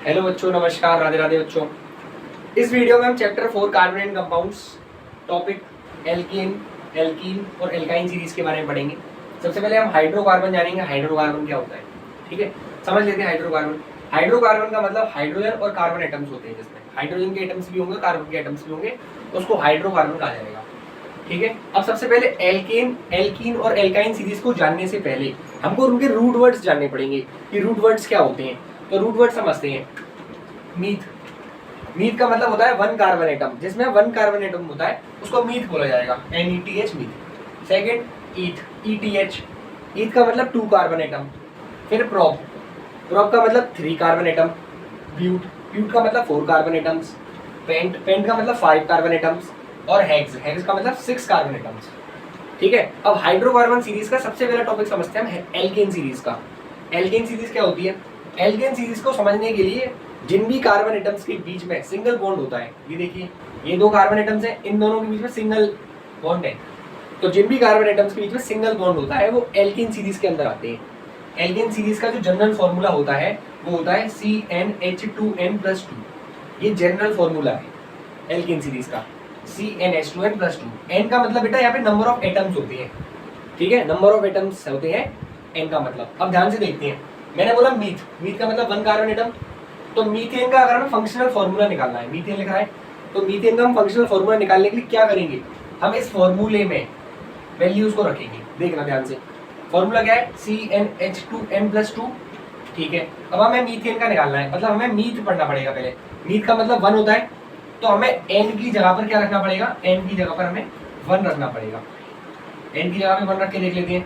Hello बच्चों, नमस्कार, राधे राधे बच्चों। इस वीडियो में हम chapter 4 carbon and compounds topic alkene alkene और एल्काइन सीरीज के बारे में पढ़ेंगे। सबसे पहले हम हाइड्रोकार्बन जानेंगे। हाइड्रोकार्बन क्या होता है, ठीक है, समझ लेते हैं। हाइड्रोकार्बन हाइड्रोकार्बन का मतलब हाइड्रोजन और कार्बन एटम्स होते हैं, जिसमें हाइड्रोजन के एटम्स भी होंगे, कार्बन के एटम्स भी होंगे, उसको हाइड्रोकार्बन कहा जाएगा, ठीक है। अब सबसे पहले एल्कीन और एल्काइन सीरीज को जानने से पहले हमको उनके रूट वर्ड्स जानने पड़ेंगे कि रूट वर्ड्स क्या होते हैं। तो रूट वर्ड समझते हैं। मीथ मीथ का मतलब होता है वन कार्बन एटम, जिसमें वन कार्बन एटम होता है उसको मीथ बोला जाएगा, NETH मीथ। सेकंड ETH ईथ का मतलब 2 कार्बन एटम। फिर प्रोप का मतलब 3 कार्बन एटम। ब्यूट का मतलब 4 कार्बन एटम्स। पेंट का मतलब 5 कार्बन एटम्स। और हेक्स का मतलब 6 कार्बन एटम्स, ठीक है। अब हाइड्रोकार्बन सीरीज का सबसे पहला टॉपिक समझते हैं हम एल्केन सीरीज का। एल्केन सीरीज क्या होती है? एल्केन सीरीज को समझने के लिए जिन भी कार्बन एटम्स के बीच में सिंगल बॉन्ड होता है, ये देखिए, ये 2 कार्बन एटम्स हैं, इन दोनों के बीच में सिंगल बॉन्ड है। तो जिन भी कार्बन एटम्स के बीच में सिंगल बॉन्ड होता है वो एल्केन सीरीज के अंदर आते हैं। एल्केन सीरीज का जो जनरल फॉर्मूला होता है वो होता है CnH2n+2। ये जनरल फॉर्मूला है एल्केन सीरीज का, CnH2n+2। n का मतलब बेटा यहाँ पे नंबर ऑफ एटम्स होते हैं, ठीक है, नंबर ऑफ एटम्स होते हैं n का मतलब। अब ध्यान से देखते हैं, मैंने बोला मीथ का मतलब 1 कार्बन एटम। तो मीथेन का अगर हमें फंक्शनल फॉर्मूला निकालना है, मीथेन लिखा है, तो मीथेन का हम फंक्शनल फॉर्मूला निकालने के लिए क्या करेंगे, हम इस फॉर्मूले में वैल्यूज को रखेंगे। देखना ध्यान से, फॉर्मूला क्या है, CnH2n+2, ठीक है। अब हमें मीथेन का निकालना है, मतलब हमें मीथ पढ़ना पड़ेगा पहले। मीथ का मतलब 1 होता है, तो हमें n की जगह पर क्या रखना पड़ेगा, n की जगह पर हमें 1 रखना पड़ेगा। n की जगह पे 1 रख के देख लेते हैं।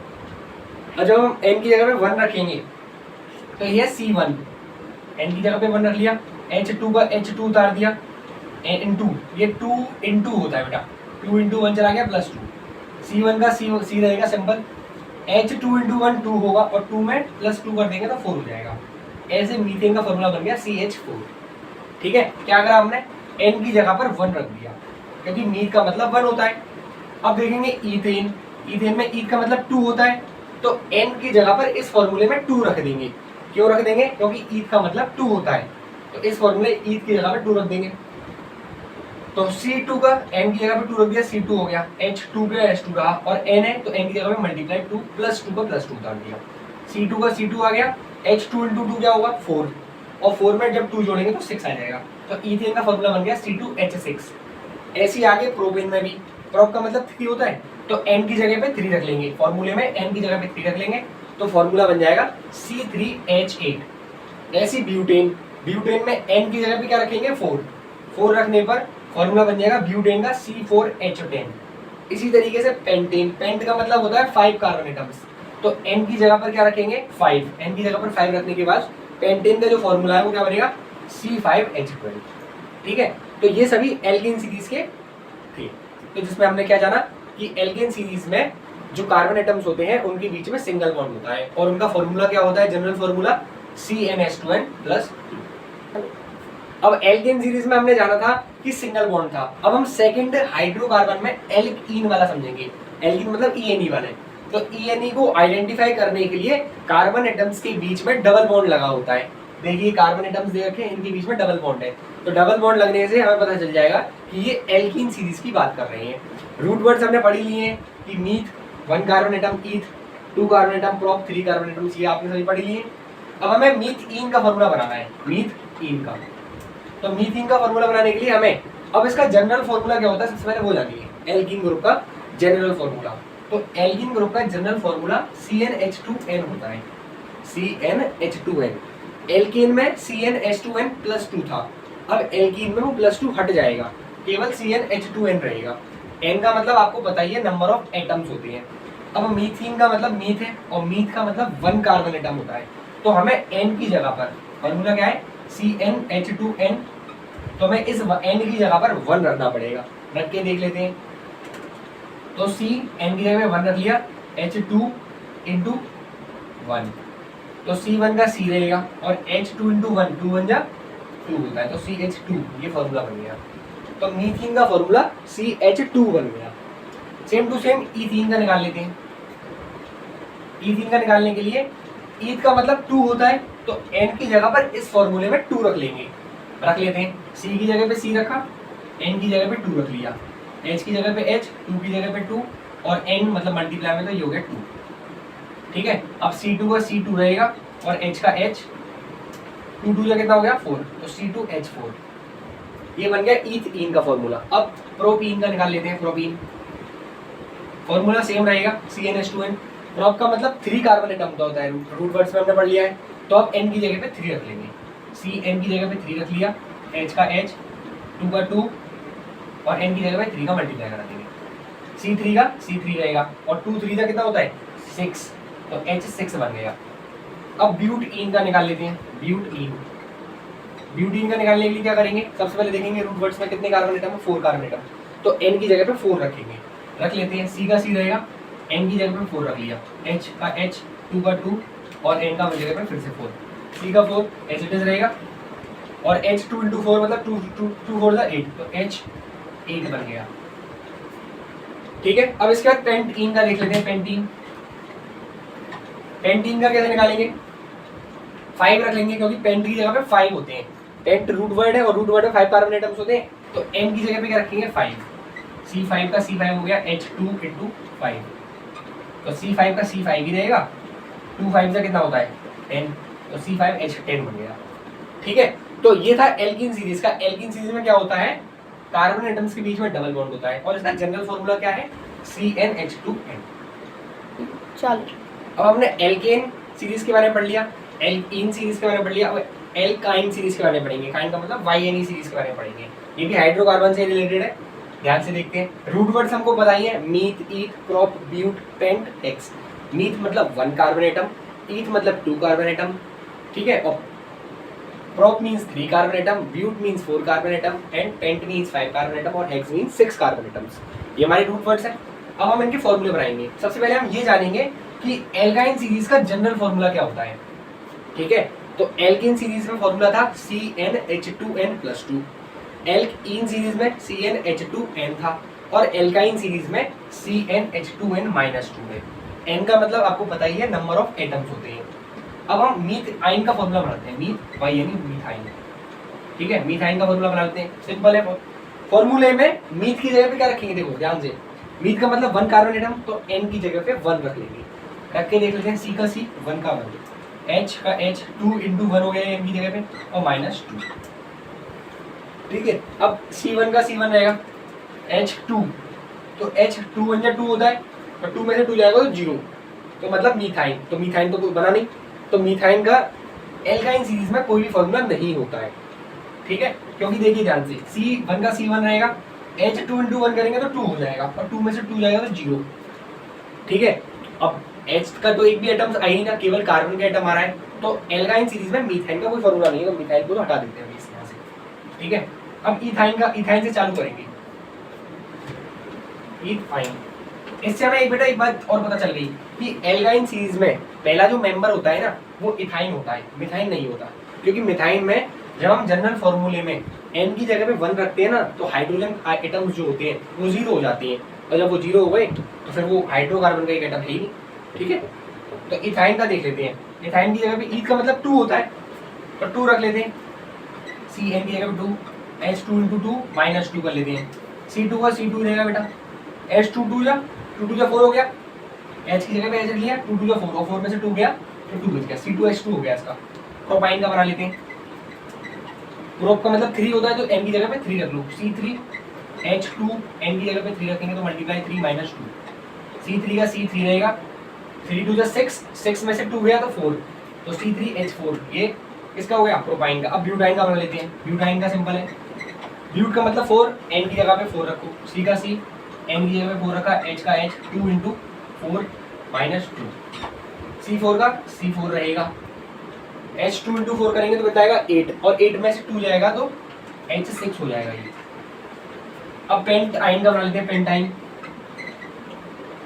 और जब हम n की जगह पे 1 रखेंगे तो ये C1, n की जगह पे 1 रख लिया, H2 का H2 उतार दिया, N2, ये 2 × 2 होता है बेटा, 2 × 1 चला गया +2। C1 का C रहेगा सिंपल, H2 × 1 2 होगा, और 2 में +2 कर देंगे तो 4 हो जाएगा। ऐसे मीथेन का फॉर्मूला बन गया CH4, ठीक है। क्या करा हमने, n की जगह पर 1 रख दिया, क्योंकि मीथ का मतलब 1 होता है। अब देखेंगे ईथेन में ईथ का मतलब 2 होता है, तो n की जगह पर इस फॉर्मूले में 2 रख देंगे। क्यों रख देंगे, क्योंकि ईथ का मतलब 2 होता है, तो इस फॉर्मूले ईथ की जगह पर 2 रख देंगे। तो C2 का n की जगह पर 2 रख दिया, C2 हो गया, H2 का H2 रहा, और n है तो n की जगह पर × 2 +2 का +2 उतार दिया। C2 का C2 आ गया, H2 × 2 क्या होगा 4, और 4 में जब 2 जोड़ेंगे तो 6 आ जाएगा। तो ईथेन का फॉर्मूला बन गया C2H6। ऐसे आगे प्रोपेन में भी, प्रोप का मतलब 3 होता है, तो n की जगह पे 3 रख लेंगे, फॉर्मूले में n की जगह पे 3 रख लेंगे, तो फॉर्मूला बन जाएगा C3H8। ऐसी ब्यूटेन में n की जगह पे क्या रखेंगे 4 रखने पर फॉर्मूला बन जाएगा ब्यूटेन का C4H10। इसी तरीके से पेंट का मतलब होता है 5 कार्बन एटम्स, तो n की जगह पर क्या रखेंगे 5, n की जगह पर 5 रखने के बाद पेंटेन का जो फॉर्मूला है वो क्या बनेगा C5H12, ठीक है। तो ये सभी एल्केन सीरीज के थे। तो जिसमें हमने क्या जाना कि एल्केन सीरीज में जो कार्बन एटम्स होते हैं उनके बीच में सिंगल बॉन्ड होता है, और उनका फॉर्मूला क्या होता है, जनरल फॉर्मूला CnH2n+2। अब एल्केन सीरीज में हमने जाना था कि सिंगल बॉन्ड था। अब हम सेकंड हाइड्रोकार्बन में एल्कीन वाला समझेंगे। एल्कीन मतलब ENE वाले। तो ENE को आइडेंटिफाई करने के लिए कार्बन एटम्स के बीच में डबल बॉन्ड लगा होता है। देखिए कार्बन एटम्स दे रखे हैं, इनके बीच में डबल बॉन्ड है, तो डबल बॉन्ड लगने से हमें पता चल जाएगा कि ये एल्कीन सीरीज की बात कर रहे हैं। रूट वर्ड्स हमने पढ़ी लिए हैं कि meth 1 carbon atom, eth 2 carbon atom, prop 3 carbon atom, ये आपने सभी पढ़ी लिए। अब हमें मीथईन का फॉर्मूला बनाना है, मीथईन का। तो मीथीन का फॉर्मूला बनाने के लिए हमें, अब इसका जनरल फॉर्मूला क्या होता है सबसे पहले वो जानिए, एल्कीन ग्रुप का जनरल फॉर्मूला। तो एल्कीन ग्रुप का जनरल फॉर्मूला CnH2n होता है, CnH2n। एल्कीन में CnH2n+2 था, अब एल्कीन में वो +2 हट जाएगा, केवल CnH2n रहेगा। n का मतलब आपको बताइए नंबर ऑफ एटम्स होते हैं। अब मीथीन का मतलब मीथ है, और मीथ का मतलब 1 कार्बन एटम होता है, तो हमें n की जगह पर फॉर्मूला क्या है CnH2n, तो हमें इस n की जगह पर 1 रखना पड़ेगा। रख के देख लेते हैं, तो n की जगह में 1 रख लिया, H2 × 1, तो C1 का C रहेगा, और H2 × 1 2 1 जा 2 होता है, तो CH2, ये फॉर्मूला बन गया। तो मीथीन का फॉर्मूला CH2 बन गया। सेम टू सेम ईथीन का निकाल लेते हैं। ईथीन का निकालने के लिए ईथ का मतलब 2 होता है, तो n की जगह पर इस फॉर्मूले में 2 रख लेंगे, रख लेते हैं। c की जगह पे c रखा, n की जगह पे 2 रख लिया, h की जगह पे h, 2 की जगह पे 2 और n मतलब मल्टीप्लाई में तो ये हो गया 2। ठीक है, अब c2 का c2 रहेगा और h का h, 2 2 कितना हो गया 4, तो C2H4 ये बन गया ईथीन का फॉर्मूला। अब प्रोपीन का निकाल लेते हैं। प्रोपीन फॉर्मूला सेम रहेगा CnH2n। प्रोप का मतलब 3 कार्बन एटम का होता है, रूट वर्ड्स में हमने पढ़ लिया है। तो अब n की जगह पे 3 रख लेंगे, Cn की जगह पे 3 रख लिया, H का H, 2 का 2 और n की जगह पे 3 का मल्टीप्लाई करा देंगे, C3 का C3 रहेगा और 2 3 का कितना होता है 6, तो H6 बन गया। अब ब्यूटीन का निकाल लेते हैं। ब्यूटीन का निकालने के लिए क्या करेंगे, सबसे पहले देखेंगे रूट वर्ड्स में कितने कार्बन एटम है, 4 कार्बन एटम, तो n की जगह पे 4 रखेंगे, रख लेते हैं। C का C रहेगा, n की जगह पे 4 रख लिया, H का H, 2 का 2 और n का जगह पे फिर से 4, C का 4 एज इट इज रहेगा और H 2 × 4 मतलब 2 4 8, तो H 8 बन गया। ठीक है, अब इसके बाद पेंटीन का देख लेते हैं। पेंटीन का कैसे निकालेंगे, 5 रख लेंगे क्योंकि पेंट की जगह पे 5 होते हैं। पेंट रूट वर्ड है और रूट वर्ड में 5 कार्बन एटम्स होते हैं, तो n की जगह पे क्या रखेंगे 5, C5 का C5 हो गया H2 × 5, तो C5 का C5 ही रहेगा, 2 5 से कितना होता है 10, तो C5H10 बन गया। ठीक है, तो ये था एल्कीन सीरीज का। एल्कीन सीरीज में क्या होता है, कार्बन एटम्स के बीच में डबल बॉन्ड होता है और इसका जनरल फॉर्मूला क्या है CnH2n। चलो अब हमने एल्केन सीरीज के बारे में पढ़ लिया, एल्कीन सीरीज के बारे में पढ़ लिया, अब एल्काइन सीरीज के बारे में पढ़ेंगे। काइन का मतलब YNE सीरीज के बारे में पढ़ेंगे, ये भी हाइड्रोकार्बन से रिलेटेड है। ध्यान से देखते हैं। रूट वर्ड्स हमको बताइए, meth, eth, prop, but, pent, hex. Meth मतलब 1 कार्बन एटम, ईथ मतलब 2 कार्बन एटम, ठीक है, और prop means 3 carbon atom, but means 4 carbon atom and pent means 5 carbon atom और हेक्स मीन्स 6 कार्बन एटम्स। ये हमारे रूट वर्ड्स हैं। अब हम इनके फॉर्मूले बनाएंगे। सबसे पहले हम ये जानेंगे कि एल्काइन सीरीज का जनरल फॉर्मूला क्या होता है। ठीक है, तो एल्कीन सीरीज में फॉर्मूला था CnH2n+2, एल्कीन सीरीज में CnH2n था और एल्काइन सीरीज में CnH2n-2 है। n का मतलब आपको पता ही है, नंबर ऑफ एटम्स होते हैं। अब हम मीथ आइन का फॉर्मूला बनाते हैं, मीथ वाई यानी मीथाइन। ठीक है, मीथाइन का फॉर्मूला बनाते हैं, सिंपल है। फॉर्मूले में मीथ की जगह पे क्या रखेंगे, देखो ध्यान से, मीथ का मतलब 1 कार्बन एटम, तो n की जगह पे 1 रख लेंगे, रख के देख लेते हैं। C का C, 1 का 1, H का H, 2 × 1 हो गया n की जगह पे और -2। ठीक है, अब C1 का C1 रहेगा H2, तो H2 1 या 2 होता है, तो 2 में से 2 जाएगा तो 0, तो मतलब मीथाइन। तो मीथाइन तो कोई बना नहीं, तो मीथाइन का एल्काइन सीरीज में कोई भी फॉर्मूला नहीं होता है। ठीक है, क्योंकि देखिए ध्यान से, C1 का C1 रहेगा, H2 × 1 करेंगे तो 2 हो जाएगा और 2 में से 2 जाएगा तो 0। ठीक है, अब H का तो एक भी एटम्स आ ही ना, केवल कार्बन का एटम आ रहा है, तो एल्काइन सीरीज में मीथाइन का कोई फॉर्मूला नहीं है, तो मीथाइन को तो हटा देते हैं इस यहाँ से। ठीक है, अब इथाइन से चालू करेंगे। इथाइन, इससे हमें एक बात और पता चल गई कि एल्काइन सीरीज में पहला जो मेंबर होता है ना, वो इथाइन होता है, मिथाइन नहीं होता। क्योंकि मिथाइन में जब हम जनरल फॉर्मूले में n की जगह पे 1 रखते हैं ना, तो हाइड्रोजन एटम्स जो होते हैं वो 0 हो जाते हैं, और जब वो 0 हो गए तो फिर वो हाइड्रोकार्बन का एक एटम है ही नहीं। ठीक है, तो इथाइन का देख लेते हैं। इथाइन की जगह पे ईथ का मतलब 2 होता है, तो 2 रख लेते हैं। CN की जगह पे 2, H2 × 2 -2 कर लेते हैं। C2 का C2 रहेगा बेटा, H2 2 या 2 4 हो गया, H की जगह पे H लिया, 2 4 और 4 में से 2 गया तो 2 बच गया, C2H2 हो गया इसका। प्रोपाइन का बना लेते हैं। प्रोप का मतलब 3 होता है, तो n की जगह पे 3 रख लो, C3H2, n की जगह पे 3 रखेंगे तो मल्टीप्लाई 3 -2, C3 का C3 रहेगा, 3 2 6, 6 में से 2 गया तो 4, तो C3H4 ये इसका हो गया प्रोपाइन का। अब ब्यूटाइन का बना लेते हैं। ब्यूटाइन का सिंपल है, ब्यूट का मतलब 4, n की जगह पे 4 रखो, C का C, n की जगह पे 4 रखा, H का H, 2 × 4 -2, C4 का C4 रहेगा, H2 × 4 करेंगे तो बताएगा 8, और 8 में से 2 जाएगा तो H6 हो जाएगा ये। अब पेंट आइन का बना लेते हैं, पेंटाइन।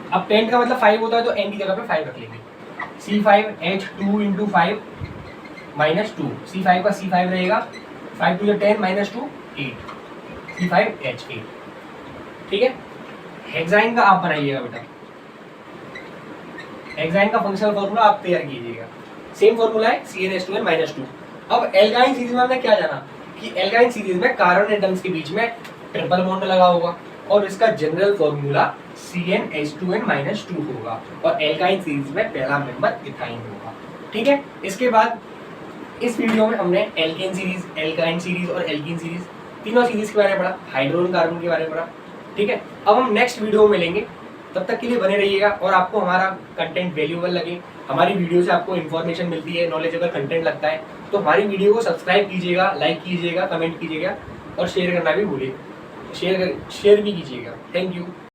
अब पेंट का मतलब 5 होता है, तो n की जगह पे 5 रख लेंगे, C5H2 × 5 -2, C5 का C5 रहेगा, 5 2 10 -2 8, C5H8। ठीक है, हेक्साइन का आप बनाइएगा बेटा। हेक्साइन का फंक्शनल फॉर्मूला आप तैयार कीजिएगा। सेम फॉर्मूला है CnH2n-2। अब एल्काइन सीरीज में हमने क्या जाना कि एल्काइन सीरीज में कार्बन एटम्स के बीच में ट्रिपल बॉन्ड लगा होगा और इसका जनरल फॉर्मूला CnH2n-2 होगा और एल्काइन सीरीज में पहला मेंबर इथाइन होगा। ठीक है, इसके बाद इस वीडियो में हमने एल्केन सीरीज, एल्काइन सीरीज और एल्कीन सीरीज तीनों सीरीज के बारे में पढ़ा, हाइड्रोजन कार्बन के बारे में पढ़ा। ठीक है, अब हम नेक्स्ट वीडियो में मिलेंगे, तब तक के लिए बने रहिएगा। और आपको हमारा कंटेंट वैल्यूएबल लगे, हमारी वीडियो से आपको इन्फॉर्मेशन मिलती है, नॉलेजेबल कंटेंट लगता है, तो हमारी वीडियो को सब्सक्राइब कीजिएगा, लाइक कीजिएगा, कमेंट कीजिएगा और शेयर करना भी भूलिए, शेयर भी कीजिएगा। Thank you.